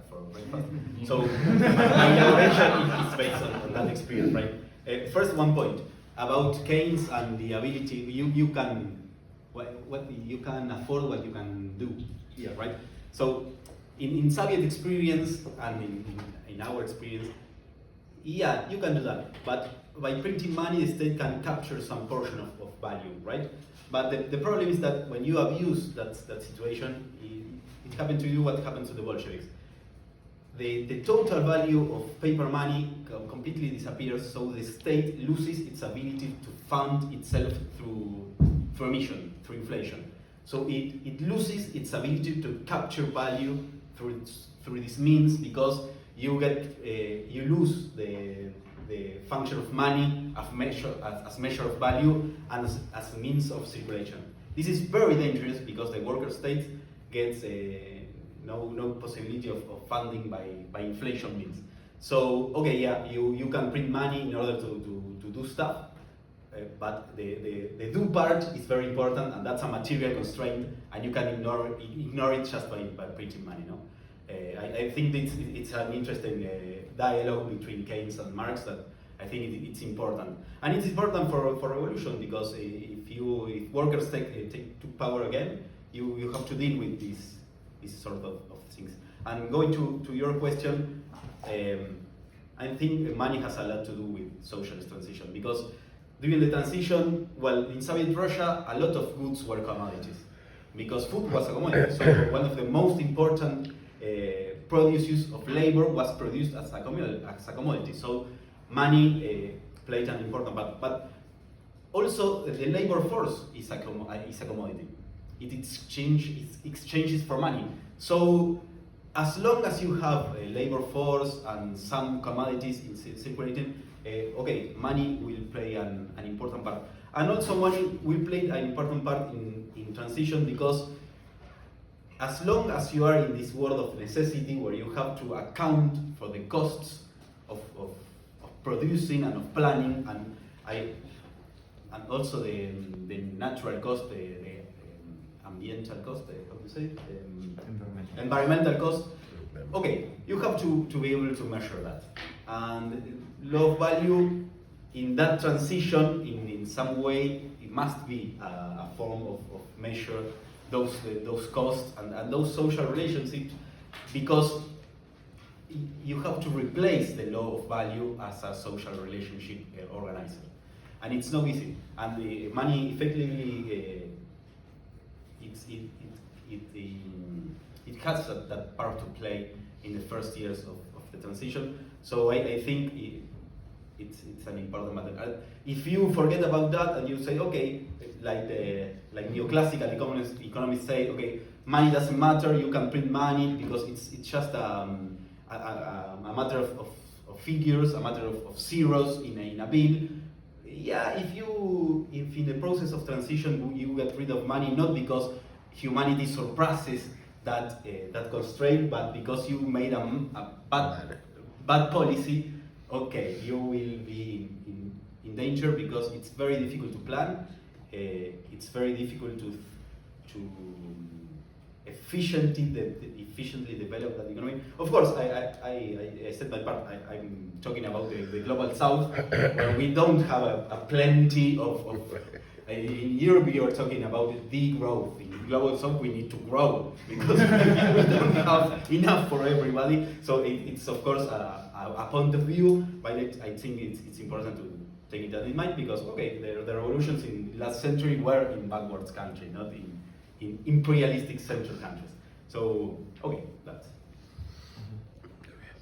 for breakfast. So my elaboration is based on that experience, right? First, one point about Keynes and the ability you can what you can afford, what you can do here, right? So in Soviet experience and in our experience, yeah, you can do that, but by printing money, the state can capture some portion of value, right? But the problem is that when you abuse that situation, it happened to you what happened to the Bolsheviks. The total value of paper money completely disappears, so the state loses its ability to fund itself through emission, through inflation. So it loses its ability to capture value through this means, because you lose the function of money as measure of value and as a means of circulation. This is very dangerous because the worker state gets no possibility of funding by inflation means. So okay, yeah, you can print money in order to do stuff, but the do part is very important, and that's a material constraint, and you can ignore it just by printing money. No, I think it's an interesting dialogue between Keynes and Marx that I think it's important, and it's important for revolution, because if workers take power again, you have to deal with this sort of things. And going to your question, I think money has a lot to do with socialist transition, because during the transition, well, in Soviet Russia, a lot of goods were commodities, because food was a commodity. So one of the most important produces of labor was produced as a commodity. So money played an important part. But also the labor force is a commodity. It exchanges for money. So as long as you have a labor force and some commodities in circulating, okay, money will play an important part. And also money will play an important part in transition, because as long as you are in this world of necessity where you have to account for the costs of producing and of planning, and also the natural cost, the ambiental cost, how do you say it? Environmental cost. Okay, you have to be able to measure that. And law of value in that transition, in some way, it must be a form of measure those costs and those social relationships, because you have to replace the law of value as a social relationship organizer, and it's not easy. And the money effectively it has that part to play in the first years of the transition. So I think it's an important matter. If you forget about that and you say, okay, like neoclassical economists say, okay, money doesn't matter, you can print money because it's just a matter of figures, a matter of zeros in a bill. Yeah, if in the process of transition you get rid of money, not because humanity surpasses that constraint, but because you made a bad policy, okay, you will be in danger, because it's very difficult to plan. It's very difficult to efficiently develop that economy. Of course, I said my part. I'm talking about the global south, where we don't have a plenty of in Europe, we are talking about the growth. In global south, we need to grow, because we don't have enough for everybody. So it's of course a point of view, but I think it's important to take that in mind, because okay, the revolutions in last century were in backwards country, not in imperialistic central countries. So okay, that's